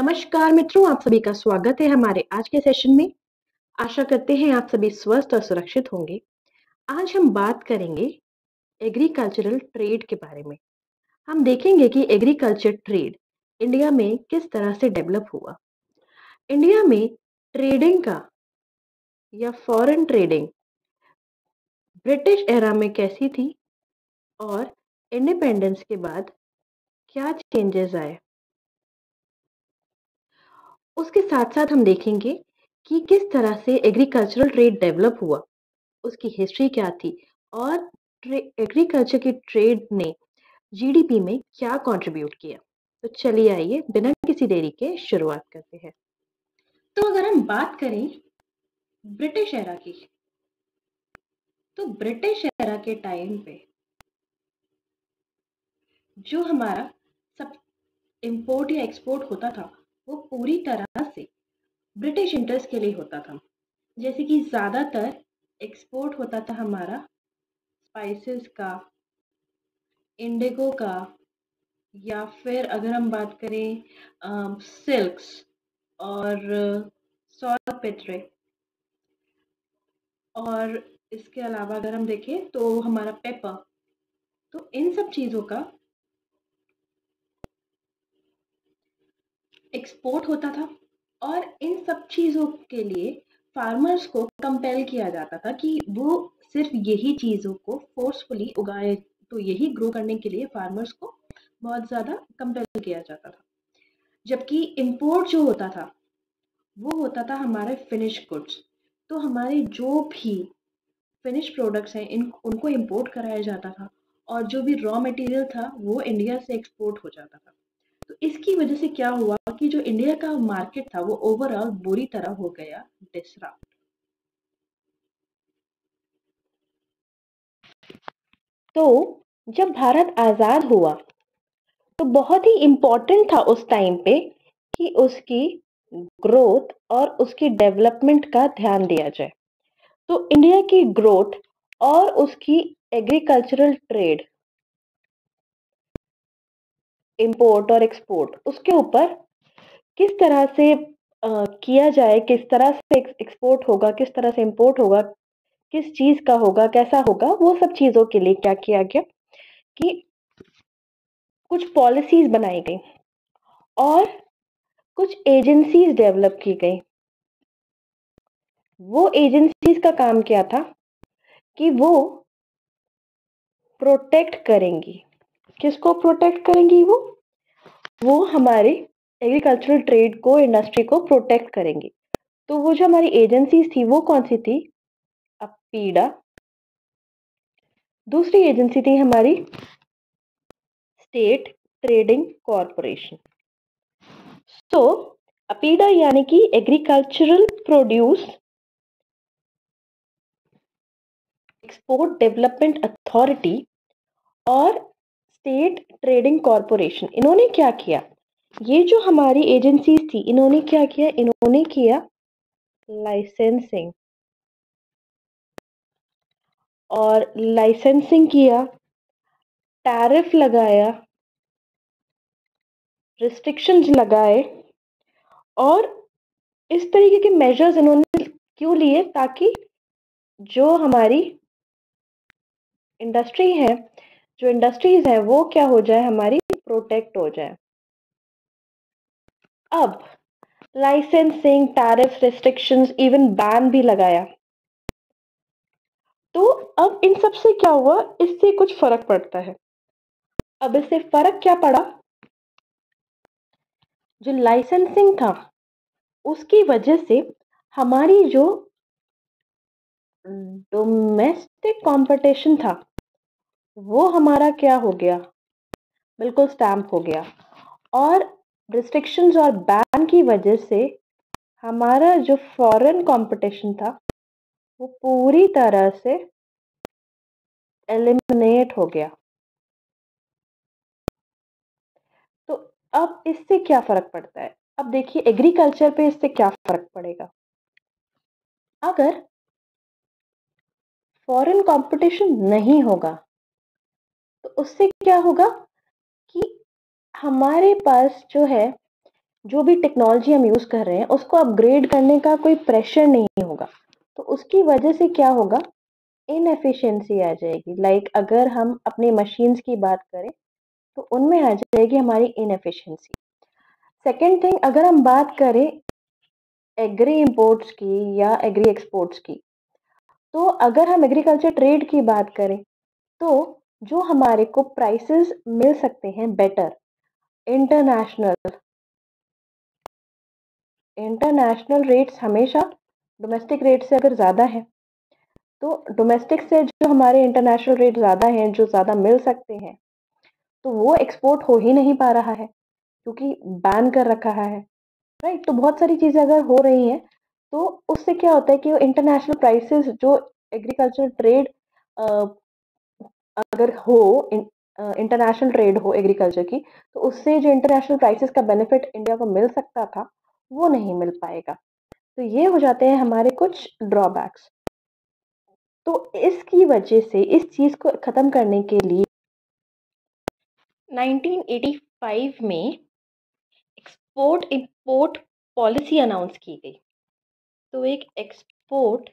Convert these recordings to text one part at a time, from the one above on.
नमस्कार मित्रों, आप सभी का स्वागत है हमारे आज के सेशन में। आशा करते हैं आप सभी स्वस्थ और सुरक्षित होंगे। आज हम बात करेंगे एग्रीकल्चरल ट्रेड के बारे में। हम देखेंगे कि एग्रीकल्चर ट्रेड इंडिया में किस तरह से डेवलप हुआ। इंडिया में ट्रेडिंग का या फॉरेन ट्रेडिंग ब्रिटिश एरा में कैसी थी और इंडिपेंडेंस के बाद क्या चेंजेस आए। उसके साथ साथ हम देखेंगे कि किस तरह से एग्रीकल्चरल ट्रेड डेवलप हुआ, उसकी हिस्ट्री क्या थी और एग्रीकल्चर की ट्रेड ने जीडीपी में क्या कंट्रीब्यूट किया। तो चलिए आइए बिना किसी देरी के शुरुआत करते हैं। तो अगर हम बात करें ब्रिटिश एरा की, तो ब्रिटिश एरा के टाइम पे जो हमारा सब इंपोर्ट या एक्सपोर्ट होता था वो पूरी तरह से ब्रिटिश इंटरेस्ट के लिए होता था। जैसे कि ज्यादातर एक्सपोर्ट होता था हमारा स्पाइसेस का, इंडिगो का, या फिर अगर हम बात करें सिल्क्स और सॉल्टपेट्रे, और इसके अलावा अगर हम देखें तो हमारा पेपर, तो इन सब चीज़ों का एक्सपोर्ट होता था। और इन सब चीज़ों के लिए फार्मर्स को कंपेल किया जाता था कि वो सिर्फ यही चीज़ों को फोर्सफुली उगाए। तो यही ग्रो करने के लिए फार्मर्स को बहुत ज़्यादा कंपेल किया जाता था। जबकि इंपोर्ट जो होता था वो होता था हमारे फिनिश गुड्स। तो हमारे जो भी फिनिश प्रोडक्ट्स हैं उनको इंपोर्ट कराया जाता था, और जो भी रॉ मटेरियल था वो इंडिया से एक्सपोर्ट हो जाता था। तो इसकी वजह से क्या हुआ कि जो इंडिया का मार्केट था वो ओवरऑल बुरी तरह हो गया डिसरप्ट। तो जब भारत आजाद हुआ तो बहुत ही इम्पोर्टेंट था उस टाइम पे कि उसकी ग्रोथ और उसकी डेवलपमेंट का ध्यान दिया जाए। तो इंडिया की ग्रोथ और उसकी एग्रीकल्चरल ट्रेड, इंपोर्ट और एक्सपोर्ट, उसके ऊपर किस तरह से किया जाए, किस तरह से एक्सपोर्ट होगा, किस तरह से इंपोर्ट होगा, किस चीज का होगा, कैसा होगा, वो सब चीजों के लिए क्या किया गया कि कुछ पॉलिसीज बनाई गई और कुछ एजेंसीज डेवलप की गई। वो एजेंसीज का काम क्या था कि वो प्रोटेक्ट करेंगी। किसको प्रोटेक्ट करेंगी? वो हमारे एग्रीकल्चरल ट्रेड को, इंडस्ट्री को प्रोटेक्ट करेंगी। तो वो जो हमारी एजेंसीज थी वो कौन सी थी? अपीडा। दूसरी एजेंसी थी हमारी स्टेट ट्रेडिंग कॉरपोरेशन। तो अपीडा यानी कि agricultural produce export development authority और स्टेट ट्रेडिंग कॉरपोरेशन, इन्होंने क्या किया? ये जो हमारी एजेंसीज थी इन्होंने क्या किया? इन्होंने किया लाइसेंसिंग, और लाइसेंसिंग किया, टैरिफ लगाया, रिस्ट्रिक्शंस लगाए, और इस तरीके के मेजर्स इन्होंने क्यों लिए? ताकि जो हमारी इंडस्ट्री है, जो इंडस्ट्रीज है, वो क्या हो जाए? हमारी प्रोटेक्ट हो जाए। अब licensing, tariff, restrictions, even ban भी लगाया। तो अब इन सब से क्या हुआ? इससे कुछ फर्क पड़ता है। अब इससे फर्क क्या पड़ा? जो लाइसेंसिंग था उसकी वजह से हमारी जो डोमेस्टिक कंपटीशन था वो हमारा क्या हो गया? बिल्कुल स्टैम्प हो गया। और रिस्ट्रिक्शंस और बैन की वजह से हमारा जो फॉरेन कंपटीशन था वो पूरी तरह से एलिमिनेट हो गया। तो अब इससे क्या फर्क पड़ता है? अब देखिए एग्रीकल्चर पे इससे क्या फर्क पड़ेगा। अगर फॉरेन कंपटीशन नहीं होगा तो उससे क्या होगा कि हमारे पास जो है जो भी टेक्नोलॉजी हम यूज़ कर रहे हैं उसको अपग्रेड करने का कोई प्रेशर नहीं होगा। तो उसकी वजह से क्या होगा, इनएफिशिएंसी आ जाएगी। लाइक अगर हम अपनी मशीन्स की बात करें तो उनमें आ जाएगी हमारी इनएफिशिएंसी। सेकंड थिंग, अगर हम बात करें एग्री इंपोर्ट्स की या एग्री एक्सपोर्ट्स की, तो अगर हम एग्रीकल्चर ट्रेड की बात करें तो जो हमारे को प्राइसेस मिल सकते हैं बेटर, इंटरनेशनल इंटरनेशनल रेट्स हमेशा डोमेस्टिक रेट से अगर ज़्यादा है, तो डोमेस्टिक से जो हमारे इंटरनेशनल रेट ज़्यादा हैं, जो ज़्यादा मिल सकते हैं, तो वो एक्सपोर्ट हो ही नहीं पा रहा है क्योंकि बैन कर रखा है, राइट? तो बहुत सारी चीज़ें अगर हो रही हैं, तो उससे क्या होता है कि वो इंटरनेशनल प्राइसेस जो एग्रीकल्चर ट्रेड अगर हो, इंटरनेशनल ट्रेड हो एग्रीकल्चर की, तो उससे जो इंटरनेशनल प्राइसेस का बेनिफिट इंडिया को मिल सकता था, वो नहीं मिल पाएगा। तो ये हो जाते हैं हमारे कुछ ड्रॉबैक्स। तो इसकी वजह से इस चीज़ को ख़त्म करने के लिए 1985 में एक्सपोर्ट इंपोर्ट पॉलिसी अनाउंस की गई। तो एक एक्सपोर्ट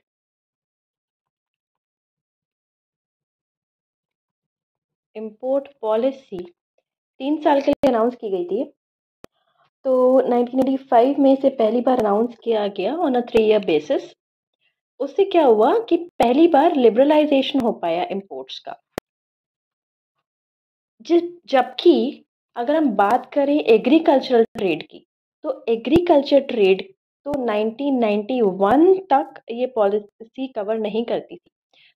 इंपोर्ट पॉलिसी 3 साल के लिए अनाउंस की गई थी। तो 1985 में इसे पहली बार अनाउंस किया गया ऑन अ 3 ईयर बेसिस। उससे क्या हुआ कि पहली बार लिबरलाइजेशन हो पाया इंपोर्ट्स का। जबकि अगर हम बात करें एग्रीकल्चरल ट्रेड की, तो एग्रीकल्चर ट्रेड तो 1991 तक ये पॉलिसी कवर नहीं करती थी।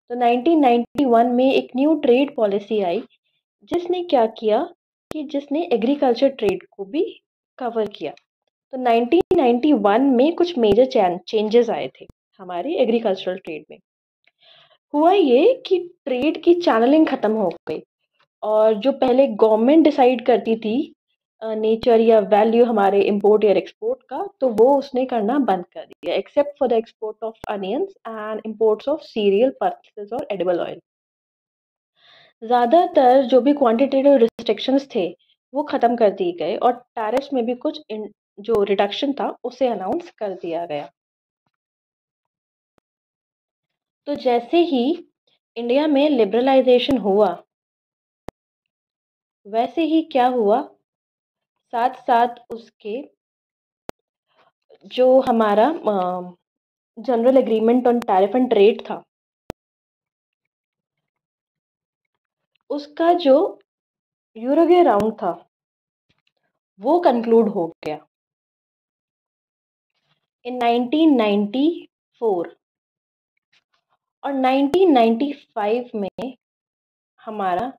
तो 1991 में एक न्यू ट्रेड पॉलिसी आई जिसने क्या किया कि जिसने एग्रीकल्चर ट्रेड को भी कवर किया। तो 1991 में कुछ मेजर चेंजेस आए थे हमारे एग्रीकल्चरल ट्रेड में। हुआ ये कि ट्रेड की चैनलिंग खत्म हो गई और जो पहले गवर्नमेंट डिसाइड करती थी नेचर या वैल्यू हमारे इंपोर्ट या एक्सपोर्ट का, तो वो उसने करना बंद कर दिया, except for the export of onions and imports of serial pulses और एडिबल ऑयल। ज़्यादातर जो भी क्वांटिटेटिव रिस्ट्रिक्शंस थे वो ख़त्म कर दिए गए और टैरिफ्स में भी कुछ जो रिडक्शन था उसे अनाउंस कर दिया गया। तो जैसे ही इंडिया में लिबरलाइजेशन हुआ, वैसे ही क्या हुआ, साथ साथ उसके जो हमारा general agreement on tariff and trade था, उसका जो यूरोगे राउंड था वो कंक्लूड हो गया इन 1994। और 1995 में हमारा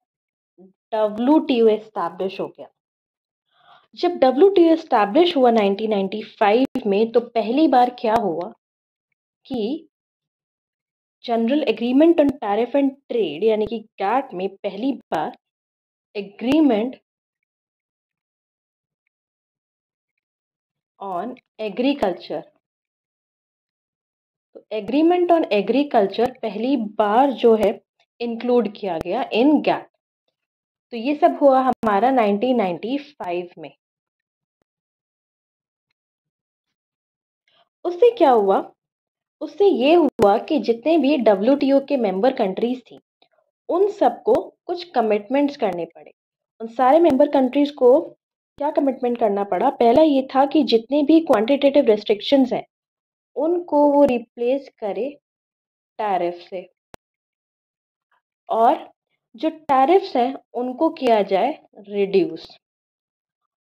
WTO एस्टैब्लिश हो गया। जब WTO एस्टैब्लिश हुआ 1995 में, तो पहली बार क्या हुआ कि general agreement on tariff and trade यानी कि गैट में पहली बार एग्रीमेंट ऑन एग्रीकल्चर, तो एग्रीमेंट ऑन एग्रीकल्चर पहली बार जो है इंक्लूड किया गया इन गैट। तो ये सब हुआ हमारा 1995 में। उससे क्या हुआ, उससे ये हुआ कि जितने भी WTO के मेंबर कंट्रीज थी उन सबको कुछ कमिटमेंट्स करने पड़े। उन सारे मेंबर कंट्रीज को क्या कमिटमेंट करना पड़ा, पहला ये था कि जितने भी क्वांटिटेटिव रेस्ट्रिक्शंस हैं उनको वो रिप्लेस करे टैरिफ से, और जो टैरिफ्स हैं उनको किया जाए रिड्यूस,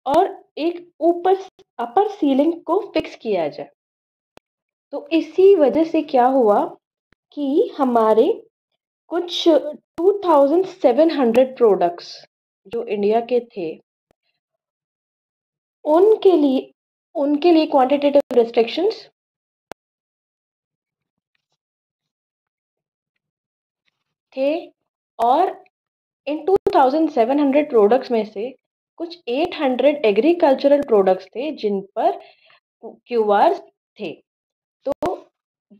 और एक ऊपर अपर सीलिंग को फिक्स किया जाए। तो इसी वजह से क्या हुआ कि हमारे कुछ 2700 प्रोडक्ट्स जो इंडिया के थे उनके लिए उनके लिए क्वांटिटेटिव रिस्ट्रिक्शंस थे। और इन 2700 प्रोडक्ट्स में से कुछ 800 एग्रीकल्चरल प्रोडक्ट्स थे जिन पर क्यूआर थे। तो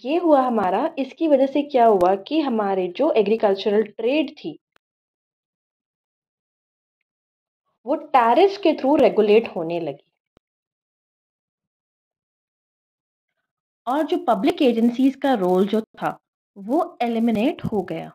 ये हुआ हमारा, इसकी वजह से क्या हुआ कि हमारे जो एग्रीकल्चरल ट्रेड थी वो टैरिफ के थ्रू रेगुलेट होने लगी। और जो पब्लिक एजेंसीज़ का रोल जो था, वो एलिमिनेट हो गया।